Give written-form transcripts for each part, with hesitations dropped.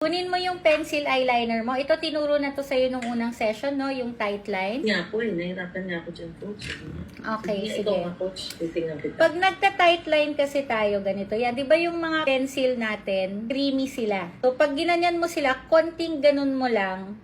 Kunin mo yung pencil eyeliner mo. Ito tinuro na to sa'yo nung unang session, no? Yung tight line. Nga po nahirapan nga ako dyan, coach. Okay, sige. Ikaw nga, coach. Titingnan kita. Pag nagta-tight line kasi tayo, ganito. Yan, di ba yung mga pencil natin, creamy sila. So, pag ginanyan mo sila, konting ganun mo lang,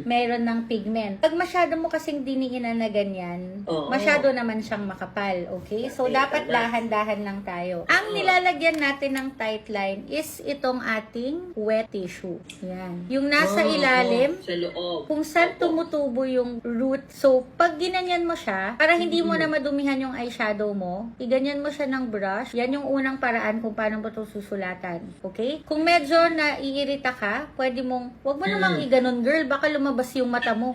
meron ng pigment. Pag masyado mo kasing diniinan na ganyan, masyado naman siyang makapal, okay? So, dapat dahan-dahan lang tayo. Ang nilalagyan natin ng tight line is itong ating wet tissue. Yan. Yung nasa ilalim, sa loob. kung saan tumutubo yung root. So, pag ginanyan mo siya, para hindi mo na madumihan yung eyeshadow mo, iganyan mo siya ng brush. Yan yung unang paraan kung paano mo ito susulatan. Okay? Kung medyo naiirita ka, pwede mong, wag mo namang iganon, girl, baka lumabas yung mata mo.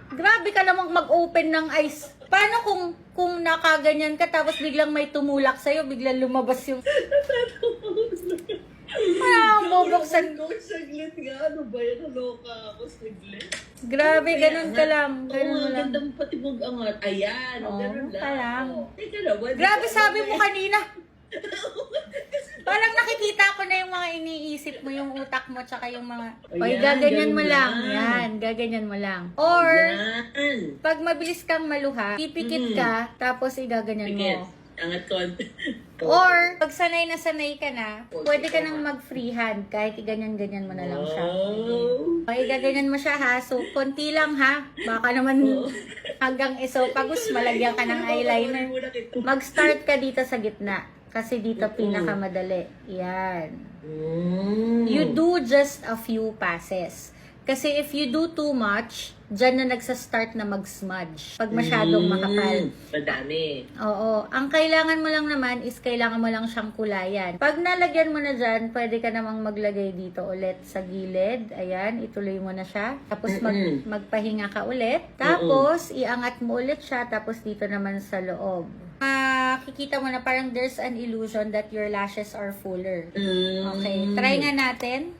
Grabe ka namang mag-open ng eyes. Paano kung nakaganyan ka tapos biglang may tumulak sa'yo, biglang lumabas yung... Parang bubuksan. Coach, saglit nga. Ano ba yan? Naloka ako, saglit. Grabe, ganun ka lang. Ganun mo lang. Ganda mo pati mag-angat. Ayan, ganun lang. ka lang. Teka na, Grabe, sabi mo kanina. Parang nakikita ko na yung mga iniisip mo, yung utak mo, tsaka yung mga... Oy, gaganyan mo lang. Yan, gaganyan mo lang. Or, pag mabilis kang maluha, pipikit ka, tapos igaganyan mo. Angat konti. Or, pag sanay na sanay ka na, pwede ka nang mag-freehand, kahit iganyan-ganyan mo na lang siya. Okay, gaganyan mo siya ha. So, konti lang ha. Baka naman hanggang esophagus, malagyan ka ng eyeliner. Mag-start ka dito sa gitna. Kasi dito pinakamadali. Yan. You do just a few passes. Kasi if you do too much, dyan na nagsa-start na mag-smudge. Pag masyadong makapal. Madami. Oo. Ang kailangan mo lang naman is kailangan mo lang siyang kulayan. Pag nalagyan mo na dyan, pwede ka namang maglagay dito ulit sa gilid. Ayan, ituloy mo na siya. Tapos magpahinga ka ulit. Tapos, iangat mo ulit siya. Tapos dito naman sa loob. Makikita mo na parang there's an illusion that your lashes are fuller. Okay. Try nga natin.